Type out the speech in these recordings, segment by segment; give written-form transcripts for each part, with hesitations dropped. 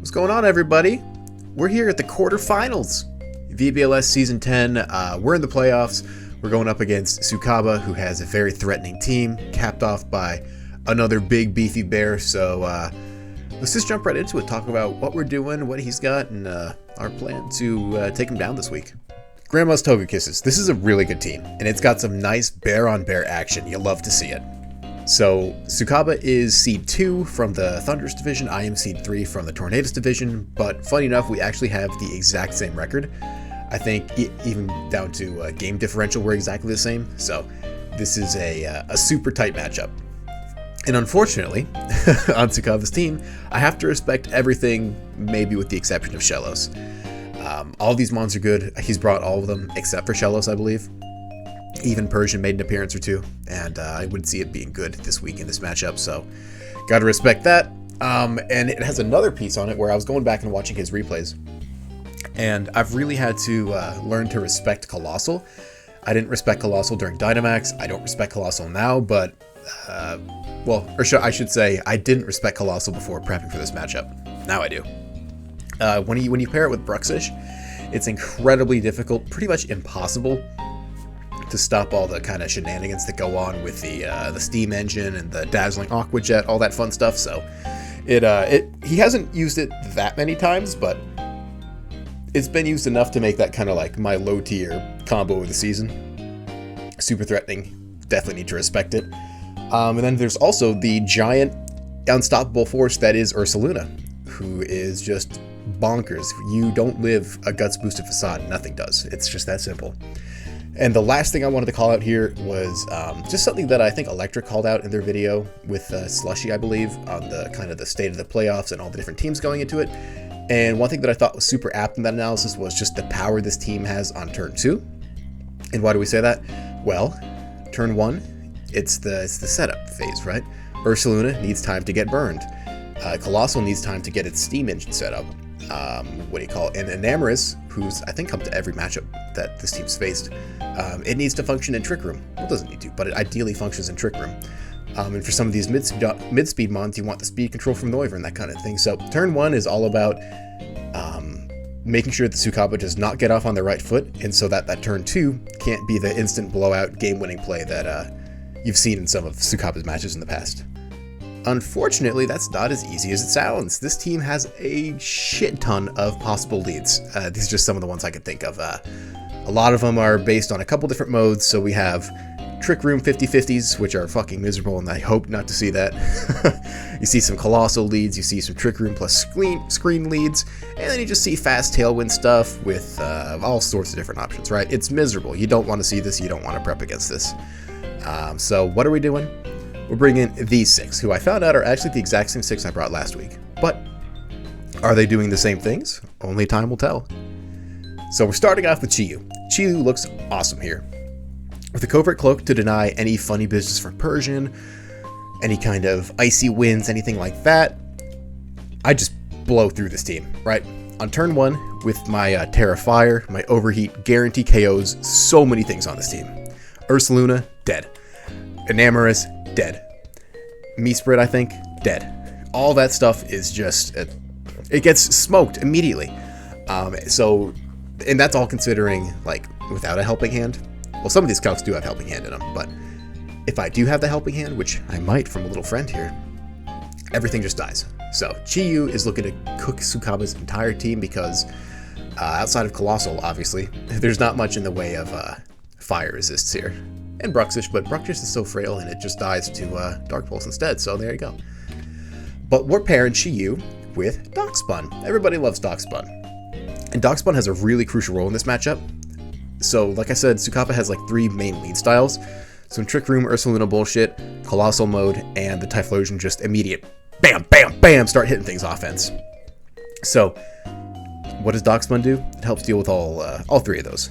What's going on, everybody? We're here at the quarterfinals. VBL-S Season 10, we're in the playoffs. We're going up against Tsukaba, who has a very threatening team, capped off by another big beefy bear. So let's just jump right into it, talk about what we're doing, what he's got, and our plan to take him down this week. Grandma's Toga Kisses. This is a really good team, and it's got some nice bear-on-bear action. You'll love to see it. So, Tsukaba is Seed 2 from the Thunderous Division, I am Seed 3 from the Tornadoes Division, but funny enough, we actually have the exact same record. I think even down to game differential, we're exactly the same, so this is a super tight matchup. And unfortunately, on Tsukaba's team, I have to respect everything, maybe with the exception of Shellos. All these mons are good. He's brought all of them except for Shellos, I believe. Even Persian made an appearance or two, and I would see it being good this week in this matchup, so gotta respect that. And it has another piece on it where I was going back and watching his replays, and I've really had to learn to respect Colossal. I didn't respect Colossal during Dynamax. I don't respect Colossal now, but I should say I didn't respect Colossal before prepping for this matchup. Now I do. When you pair it with Bruxish, it's incredibly difficult, pretty much impossible, to stop all the kind of shenanigans that go on with the steam engine and the dazzling aqua jet, all that fun stuff. So he hasn't used it that many times, but it's been used enough to make that kind of like my low tier combo of the season. Super threatening, definitely need to respect it. And then there's also the giant unstoppable force that is Ursaluna, who is just bonkers. You don't live a guts boosted facade, nothing does. It's just that simple. And the last thing I wanted to call out here was just something that I think Electric called out in their video with Slushy, I believe, on the kind of the state of the playoffs and all the different teams going into it. And one thing that I thought was super apt in that analysis was just the power this team has on turn 2. And why do we say that? Well, turn 1, it's the setup phase, right? Ursaluna needs time to get burned. Colossal needs time to get its steam engine set up. And Enamorous, who's I think come to every matchup that this team's faced, it needs to function in Trick Room. Well, it doesn't need to, but it ideally functions in Trick Room. And for some of these mid-speed mons, you want the speed control from Noivern and that kind of thing. So turn 1 is all about making sure that Tsukaba does not get off on the right foot, and so that turn 2 can't be the instant blowout game-winning play that you've seen in some of Tsukaba's matches in the past. Unfortunately, that's not as easy as it sounds. This team has a shit ton of possible leads. These are just some of the ones I could think of. A lot of them are based on a couple different modes, so we have Trick Room 50-50s, which are fucking miserable, and I hope not to see that. You see some Colossal leads, you see some Trick Room plus screen leads, and then you just see fast Tailwind stuff with all sorts of different options, right? It's miserable. You don't want to see this, you don't want to prep against this. So what are we doing? We're bringing these 6, who I found out are actually the exact same 6 I brought last week. But are they doing the same things? Only time will tell. So we're starting off with Chiyu. Chiyu looks awesome here. With a Covert Cloak to deny any funny business from Persian, any kind of icy winds, anything like that, I just blow through this team, right? On turn 1, with my Terra Fire, my Overheat, guarantee KOs so many things on this team. Ursaluna, dead. Enamorous, dead. Meesprit, I think, dead. All that stuff is just, it gets smoked immediately. And that's all considering, like, without a helping hand. Well, some of these calcs do have helping hand in them, but if I do have the helping hand, which I might from a little friend here, everything just dies. So Chiyu is looking to cook Tsukaba's entire team because outside of Colossal, obviously, there's not much in the way of fire resists here. And Bruxish, but Bruxish is so frail and it just dies to Dark Pulse instead, so there you go. But we're pairing Chiyu with Darkspun. Everybody loves Darkspun. And Darkspun has a really crucial role in this matchup. So, like I said, Tsukaba has like 3 main lead styles. Some Trick Room, Ursaluna bullshit, Colossal mode, and the Typhlosion just immediate bam, bam, bam, start hitting things offense. So, what does Darkspun do? It helps deal with all 3 of those.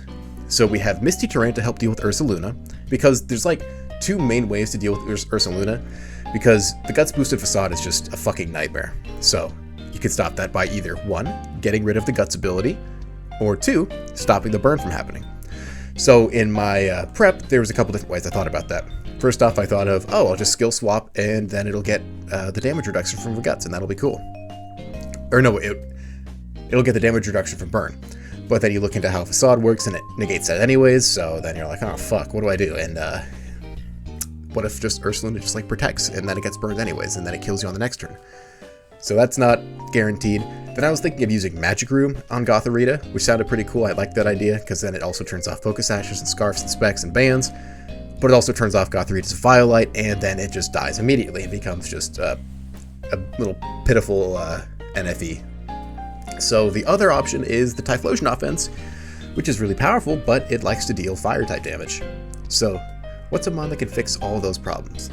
So we have Misty Terrain to help deal with Ursaluna, because there's like 2 main ways to deal with Ursaluna, because the Guts Boosted Facade is just a fucking nightmare. So you can stop that by either 1, getting rid of the Guts ability, or 2, stopping the burn from happening. So in my prep, there was a couple different ways I thought about that. First off, I thought of, I'll just skill swap, and then it'll get the damage reduction from the Guts, and that'll be cool. or no, it'll get the damage reduction from burn. But then you look into how Facade works, and it negates that anyways, so then you're like, oh fuck, what do I do? And what if just Ursaluna just like protects, and then it gets burned anyways, and then it kills you on the next turn? So that's not guaranteed. Then I was thinking of using Magic Room on Gothorita, which sounded pretty cool. I liked that idea, because then it also turns off Focus Ashes and Scarfs and Specs and Bands, but it also turns off Gothorita's Violite, and then it just dies immediately and becomes just a little pitiful NFE. So the other option is the Typhlosion offense, which is really powerful, but it likes to deal Fire-type damage. So what's a mon that can fix all those problems?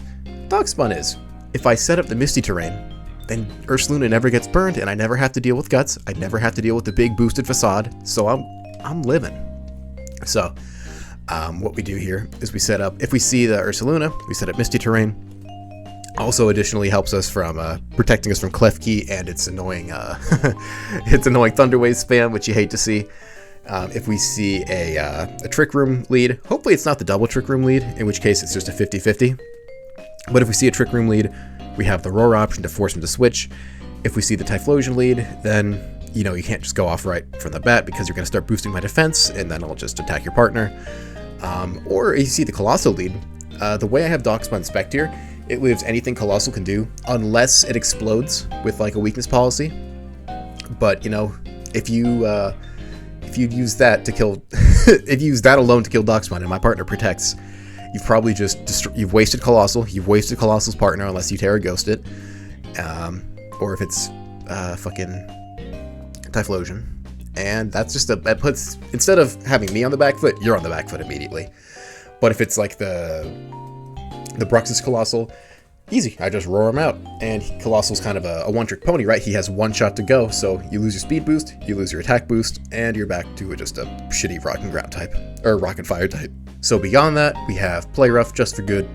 Darkspawn is. If I set up the Misty Terrain, then Ursaluna never gets burned, and I never have to deal with Guts. I never have to deal with the big boosted Facade, so I'm living. So what we do here is we set up, if we see the Ursaluna, we set up Misty Terrain. Also additionally helps us from protecting us from Klefki and its annoying Thunder Wave spam, which you hate to see. If we see a Trick Room lead, hopefully it's not the double Trick Room lead, in which case it's just a 50-50. But if we see a Trick Room lead, we have the Roar option to force him to switch. If we see the Typhlosion lead, then you can't just go off right from the bat, because you're going to start boosting my defense, and then I'll just attack your partner. Or if you see the Colossal lead, the way I have Darkspawn Spect here, it lives anything Colossal can do, unless it explodes with like a weakness policy. But if you use that to kill, if you use that alone to kill Darkspawn and my partner protects, you've probably just you've wasted Colossal. You've wasted Colossal's partner unless you Terra Ghost it, or if it's fucking Typhlosion. And that's just that puts, instead of having me on the back foot, you're on the back foot immediately. But if it's like the Bruxus Colossal, easy. I just roar him out. And Colossal's kind of a one-trick pony, right? He has one shot to go, so you lose your speed boost, you lose your attack boost, and you're back to just a shitty Rock and Ground type, or Rock and Fire type. So beyond that, we have Play Rough just for good.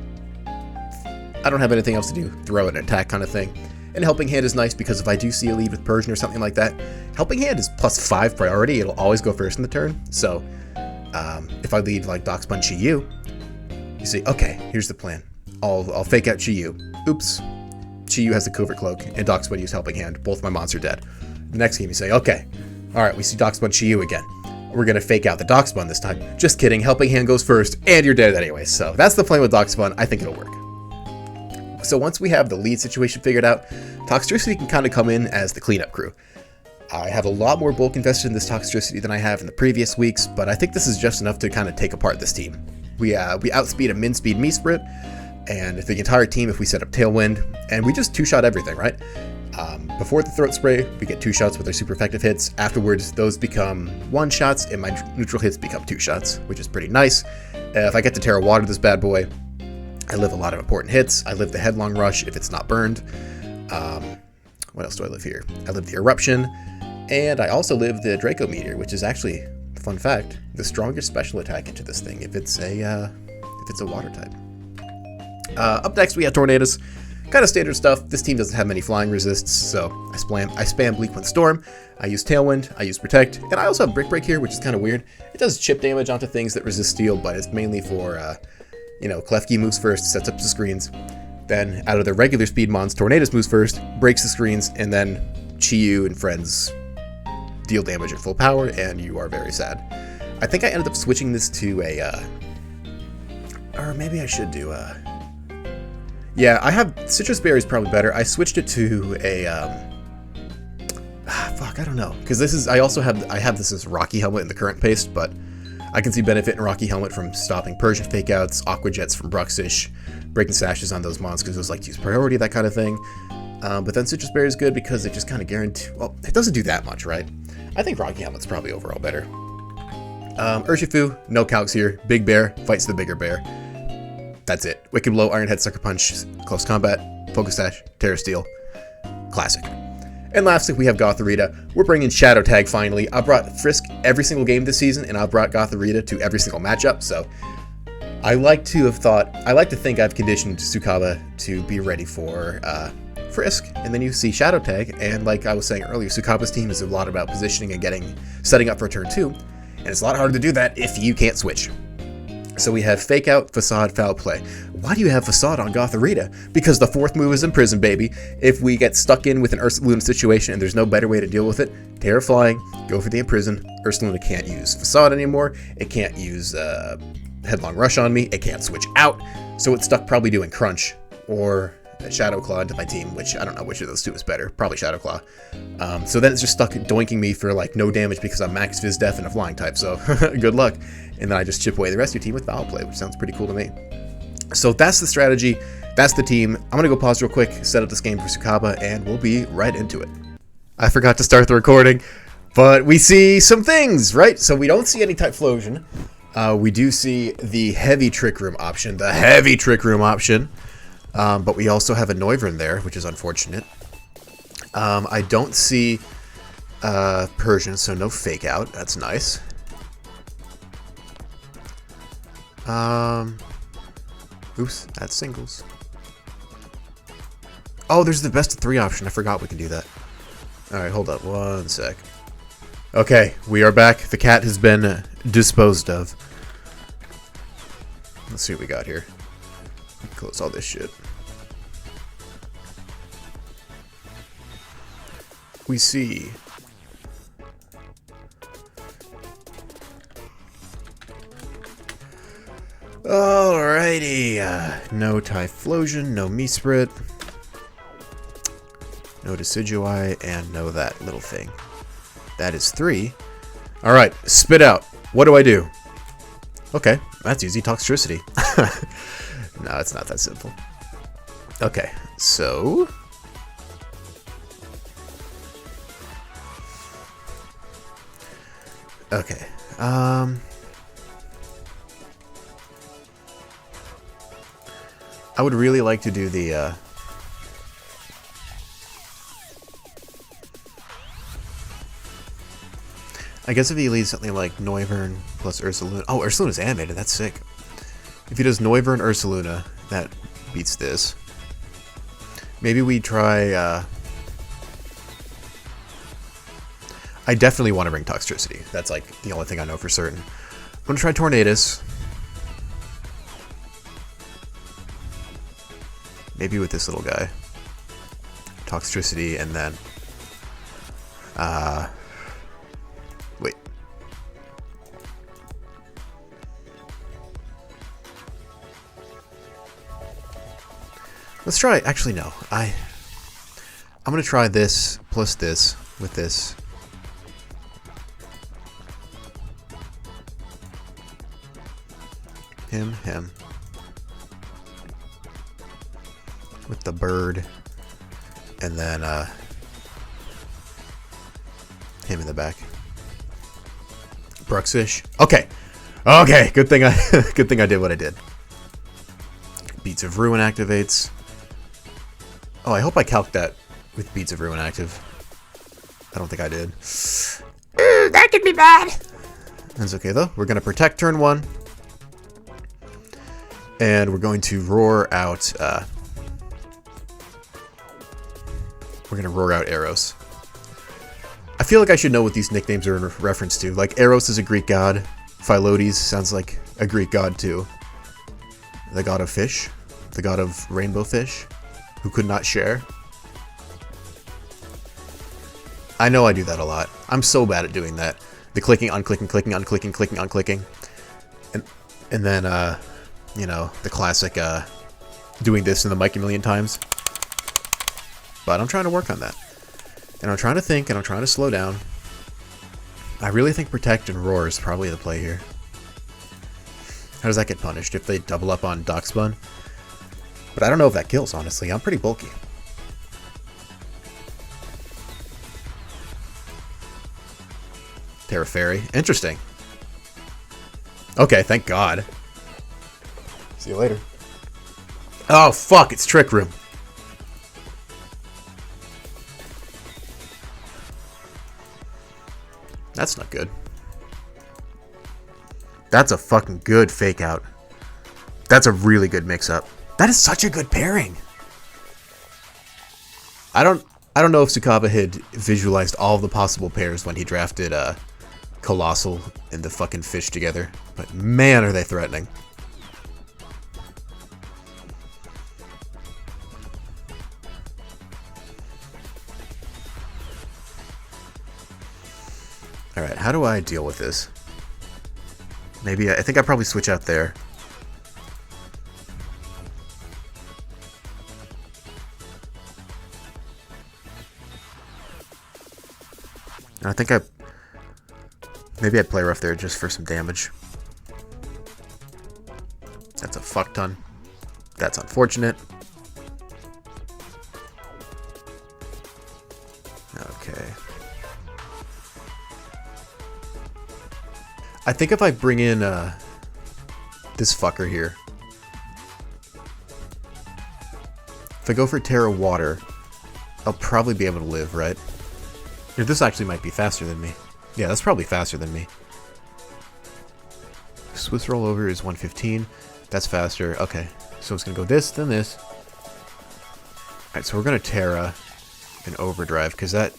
I don't have anything else to do. Throw an attack kind of thing. And Helping Hand is nice, because if I do see a lead with Persian or something like that, Helping Hand is +5 priority. It'll always go first in the turn. So if I lead like Darkspawn Chi-Yu, you see, okay, here's the plan. I'll fake out Chi-Yu. Oops. Chi-Yu has the Covert Cloak, and Darkspawn used Helping Hand. Both my mons are dead. The next game you say, okay, alright, we see Darkspawn Chi-Yu again. We're going to fake out the Darkspawn this time. Just kidding, Helping Hand goes first, and you're dead anyway. So that's the plan with Darkspawn. I think it'll work. So once we have the lead situation figured out, Toxtricity can kind of come in as the cleanup crew. I have a lot more bulk invested in this Toxtricity than I have in the previous weeks, but I think this is just enough to kind of take apart this team. We outspeed a min-speed Meesprit, and the entire team if we set up Tailwind, and we just two-shot everything, right? Before the Throat Spray, we get 2 shots with our super effective hits. Afterwards, those become 1 shots, and my neutral hits become 2 shots, which is pretty nice. If I get to Terra Water this bad boy, I live a lot of important hits. I live the Headlong Rush if it's not burned. What else do I live here? I live the Eruption, and I also live the Draco Meteor, which is actually, fun fact, the strongest special attack into this thing if it's a water type. Up next we have Tornadus. Kind of standard stuff. This team doesn't have many flying resists, so I spam Bleak Wind Storm. I use Tailwind, I use Protect, and I also have Brick Break here, which is kind of weird. It does chip damage onto things that resist steel, but it's mainly for, Klefki moves first, sets up the screens. Then, out of the regular speed mons, Tornadus moves first, breaks the screens, and then Chi-Yu and friends deal damage at full power, and you are very sad. I think I ended up switching this to or maybe I should do yeah, I have Citrus Berry is probably better. I switched it to a I don't know, because I have this as Rocky Helmet in the current paste, but I can see benefit in Rocky Helmet from stopping Persian fakeouts, Aqua Jets from Bruxish, breaking sashes on those mons because it was like use priority, that kind of thing. But then Citrus Berry is good because it just kind of guarantees, well, it doesn't do that much, right? I think Rocky Helmet's probably overall better. Urshifu, no calcs here. Big Bear fights the bigger bear. That's it. Wicked Blow, Iron Head, Sucker Punch, Close Combat, Focus Dash, Terra Steel. Classic. And lastly, we have Gothorita. We're bringing Shadow Tag finally. I brought Frisk every single game this season, and I brought Gothorita to every single matchup, so I like to think I've conditioned Sukaba to be ready for Frisk, and then you see Shadow Tag, and like I was saying earlier, Sukaba's team is a lot about positioning and setting up for turn 2, and it's a lot harder to do that if you can't switch. So we have Fake Out, Facade, Foul Play. Why do you have Facade on Gotharita? Because the 4th move is Imprison, baby. If we get stuck in with an Ursaluna situation and there's no better way to deal with it, Terror Flying, go for the Imprison. Ursaluna can't use Facade anymore. It can't use Headlong Rush on me. It can't switch out. So it's stuck probably doing Crunch or Shadow Claw into my team, which I don't know which of those two is better. Probably Shadow Claw. So then it's just stuck doinking me for like no damage because I'm max Fizz Def and a flying type, so good luck. And then I just chip away the rest of your team with Foul Play, which sounds pretty cool to me. So that's the strategy. That's the team. I'm going to go pause real quick, set up this game for Sukaba, and we'll be right into it. I forgot to start the recording, but we see some things, right? So we don't see any Typhlosion. We do see the heavy Trick Room option, but we also have a Noivern there, which is unfortunate. I don't see Persian, so no Fake Out. That's nice. Oops, that's singles. Oh, there's the best of 3 option. I forgot we can do that. Alright, hold up 1 sec. Okay, we are back. The cat has been disposed of. Let's see what we got here. Close all this shit. We see alrighty, no Typhlosion, no Mesprit, no Decidueye, and no that little thing. That is 3. Alright, spit out. What do I do? Okay, that's easy. Toxtricity. No, it's not that simple. Okay, so okay. I would really like to do the I guess if he leaves something like Noivern plus Ursaluna. Oh, Ursaluna's animated. That's sick. If he does Noivern Ursaluna, that beats this. Maybe we try. I definitely want to bring Toxtricity. That's like the only thing I know for certain. I'm gonna try Tornadus. Maybe with this little guy. Toxtricity and then wait. Let's try, actually no. I'm gonna try this plus this with this. Him. With the bird. And then him in the back. Bruxish. Okay. Okay, good thing I did what I did. Beats of Ruin activates. Oh, I hope I calced that with Beats of Ruin active. I don't think I did. That could be bad. That's okay though. We're gonna protect turn 1. And we're going to roar out we're gonna roar out Eros. I feel like I should know what these nicknames are in reference to. Like, Eros is a Greek god. Phyllodes sounds like a Greek god too. The god of fish. The god of rainbow fish. Who could not share. I know I do that a lot. I'm so bad at doing that. The clicking, unclicking, clicking, unclicking, clicking, unclicking. And then, you know, the classic, doing this in the mic a million times. But I'm trying to work on that. And I'm trying to think, and I'm trying to slow down. I really think Protect and Roar is probably the play here. How does that get punished? If they double up on Darkspun? But I don't know if that kills, honestly. I'm pretty bulky. Terra Fairy. Interesting. Okay, thank God. See you later. Oh, fuck, it's Trick Room. That's not good. That's a fucking good Fake Out. That's a really good mix-up. That is such a good pairing. I don't know if Sukaba had visualized all of the possible pairs when he drafted Colossal and the fucking fish together. But man, are they threatening. Alright, how do I deal with this? Maybe, I think I probably switch out there. And I think maybe I'd play rough there just for some damage. That's a fuck ton. That's unfortunate. Okay. I think if I bring in this fucker here, if I go for Terra Water, I'll probably be able to live, right? Here, this actually might be faster than me. Yeah, that's probably faster than me. Swiss rollover is 115. That's faster. Okay, so it's gonna go this, then this. Alright, so we're gonna Terra and Overdrive, because that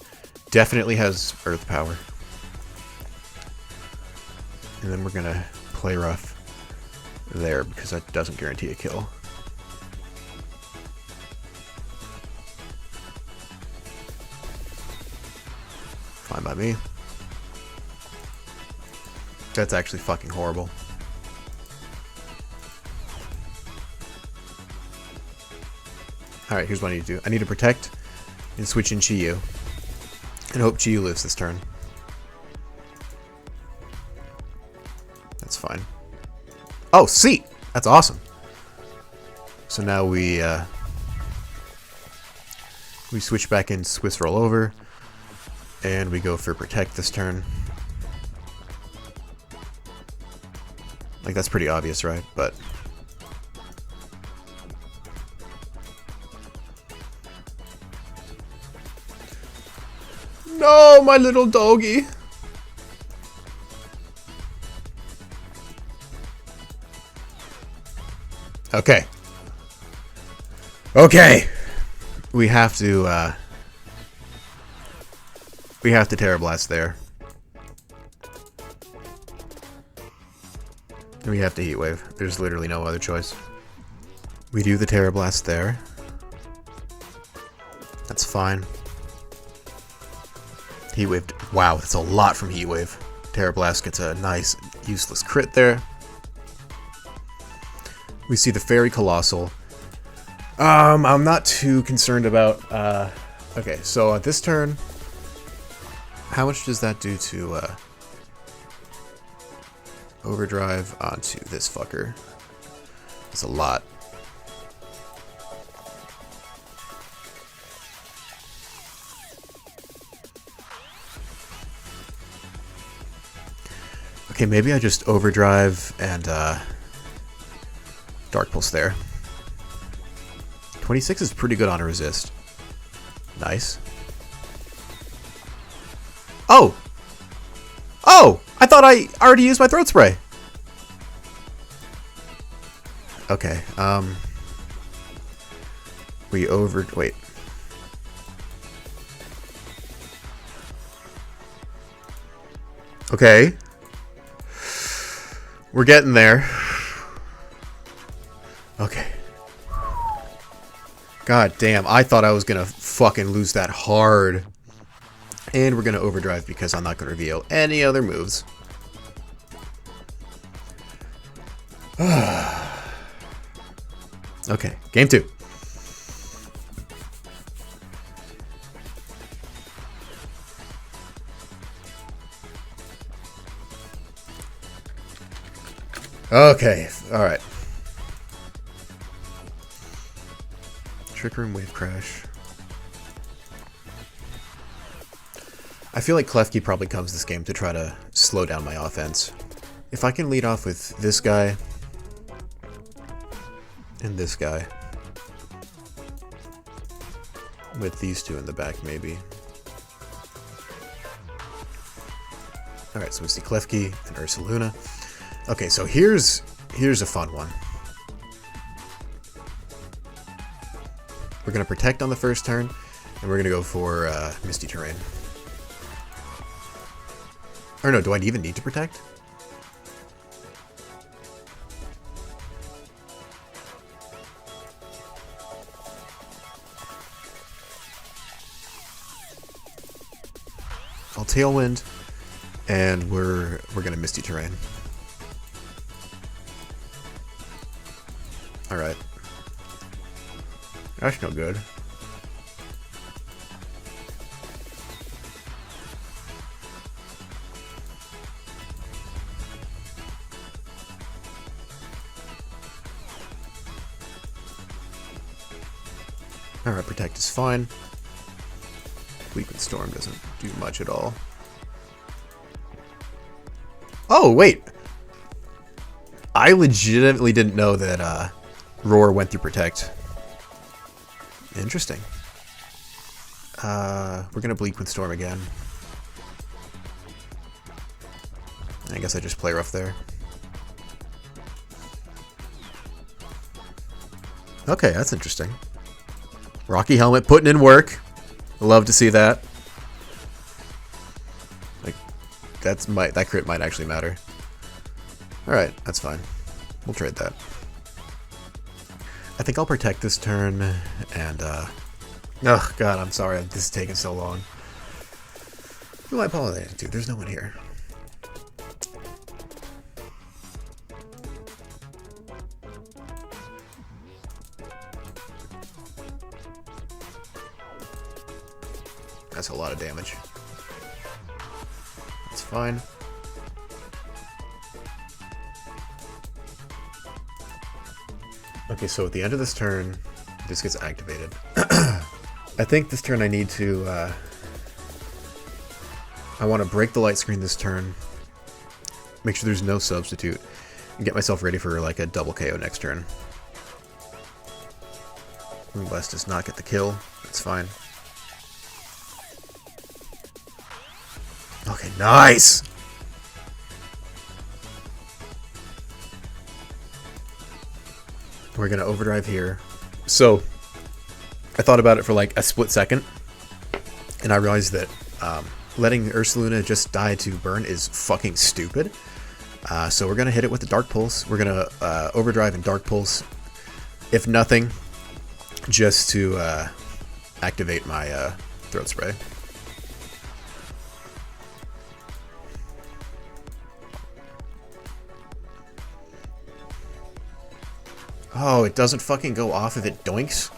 definitely has Earth power. And then we're gonna play rough there, because that doesn't guarantee a kill. Fine by me. That's actually fucking horrible. Alright, here's what I need to do. I need to protect and switch in Chiyu. And hope Chiyu lives this turn. That's fine. Oh, see! That's awesome. So now we switch back in Swiss rollover. And we go for protect this turn. Like, that's pretty obvious, right? But no, my little doggy. Okay. Okay. We have to Terra Blast there. And we have to Heat Wave. There's literally no other choice. We do the Terra Blast there. That's fine. Heat Wave. Wow, that's a lot from Heat Wave. Terra Blast gets a nice, useless crit there. We see the Fairy Colossal. I'm not too concerned about... okay, so this turn... How much does that do to Overdrive onto this fucker? That's a lot. Okay, maybe I just Overdrive and Dark Pulse there. 26 is pretty good on a resist. Nice. Oh! Oh! I thought I already used my throat spray! Okay, wait. Okay. We're getting there. Okay. God damn, I thought I was gonna fucking lose that hard. And we're gonna Overdrive because I'm not gonna reveal any other moves. Okay, game 2. Okay, alright. Trick Room, Wave Crash. I feel like Klefki probably comes this game to try to slow down my offense. If I can lead off with this guy and this guy, with these two in the back maybe. Alright, so we see Klefki and Ursaluna. Okay, so here's a fun one. We're going to protect on the first turn, and we're going to go for Misty Terrain. Or no, do I even need to protect? I'll Tailwind, and we're gonna Misty Terrain. Alright. That's no good. Alright, Protect is fine. Weaken Storm doesn't do much at all. Oh, wait! I legitimately didn't know that Roar went through Protect. Interesting. We're gonna Bleak with Storm again. I guess I just play rough there. Okay, that's interesting. Rocky Helmet putting in work. Love to see that. Like, that crit might actually matter. Alright, that's fine. We'll trade that. I think I'll protect this turn, and, oh, God, I'm sorry. This is taking so long. Who am I apologizing to? There's no one here. That's a lot of damage. That's fine. Okay, so at the end of this turn, this gets activated. I think this turn I need to... I want to break the light screen this turn, make sure there's no substitute, and get myself ready for like a double KO next turn. West does not get the kill. That's fine. Okay, nice! We're gonna overdrive here. So, I thought about it for like a split second, and I realized that letting Ursaluna just die to burn is fucking stupid. So we're gonna hit it with the Dark Pulse. We're gonna overdrive and Dark Pulse, if nothing, just to activate my Throat Spray. Oh, it doesn't fucking go off if it doinks?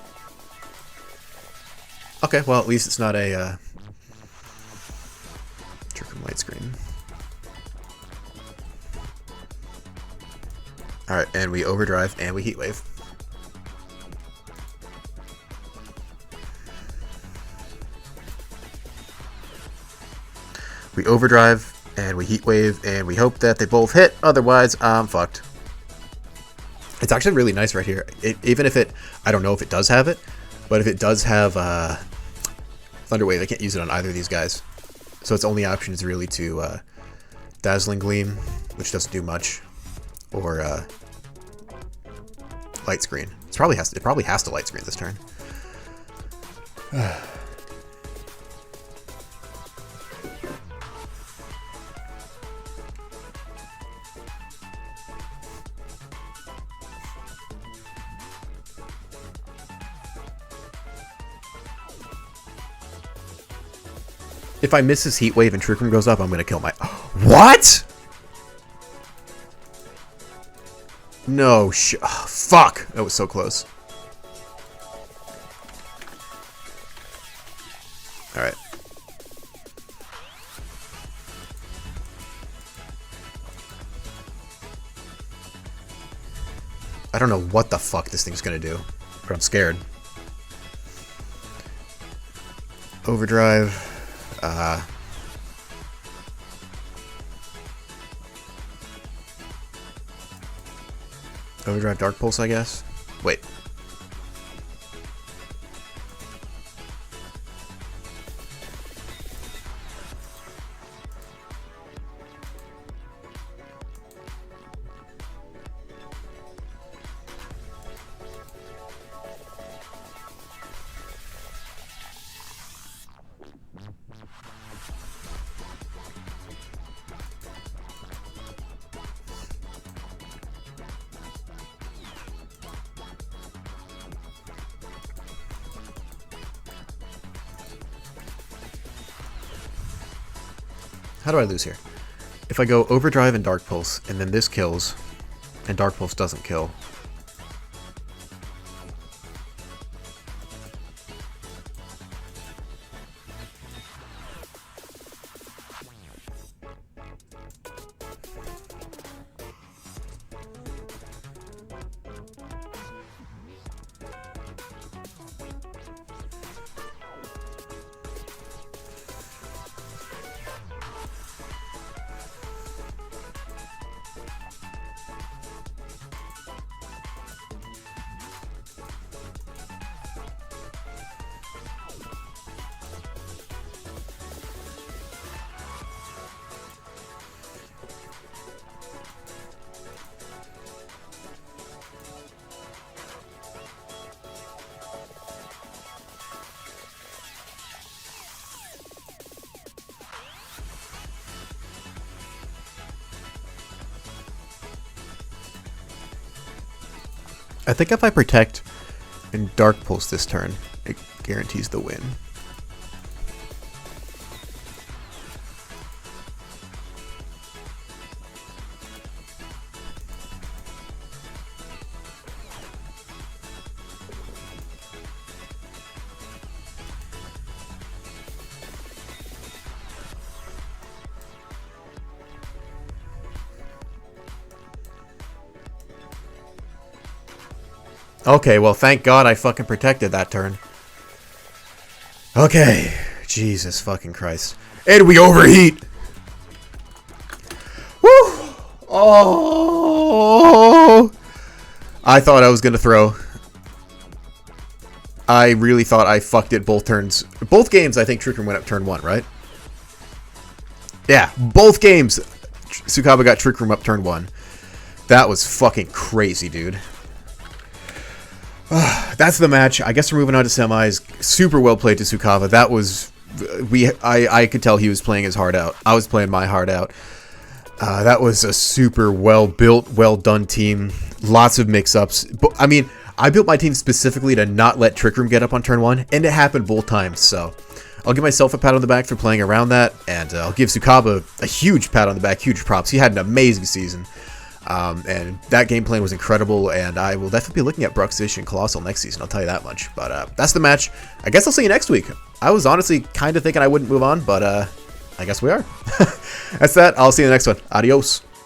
Okay, well, at least it's not a Trick Room light screen. Alright, and we overdrive and we heat wave. We overdrive and we heat wave and we hope that they both hit, otherwise I'm fucked. It's actually really nice right here. Even if it, I don't know if it does have it, but if it does have Thunder Wave, I can't use it on either of these guys. So its only option is really to Dazzling Gleam, which doesn't do much, or Light Screen. It probably has to Light Screen this turn. If I miss this Heat Wave and Trick Room goes up, I'm going to kill my... What?! No oh, fuck! That was so close. Alright. I don't know what the fuck this thing's going to do, but I'm scared. Overdrive... Overdrive Dark Pulse, I guess. Wait. How do I lose here? If I go Overdrive and Dark Pulse, and then this kills, and Dark Pulse doesn't kill. I think if I protect and Dark Pulse this turn, it guarantees the win. Okay, well, thank God I fucking protected that turn. Okay. Jesus fucking Christ. And we overheat! Woo! Oh! I thought I was gonna throw. I really thought I fucked it both turns. Both games, I think Trick Room went up turn 1, right? Yeah, both games, Sukaba got Trick Room up turn 1. That was fucking crazy, dude. That's the match. I guess we're moving on to semis. Super well played to Sukaba. That was... I could tell he was playing his heart out. I was playing my heart out. That was a super well-built, well-done team. Lots of mix-ups. But, I mean, I built my team specifically to not let Trick Room get up on turn 1, and it happened both times, so... I'll give myself a pat on the back for playing around that, and I'll give Sukaba a huge pat on the back, huge props. He had an amazing season. And that game plan was incredible, and I will definitely be looking at Bruxish and Colossal next season, I'll tell you that much. But that's the match. I guess I'll see you next week. I was honestly kind of thinking I wouldn't move on, but I guess we are. That's that. I'll see you in the next one. Adios.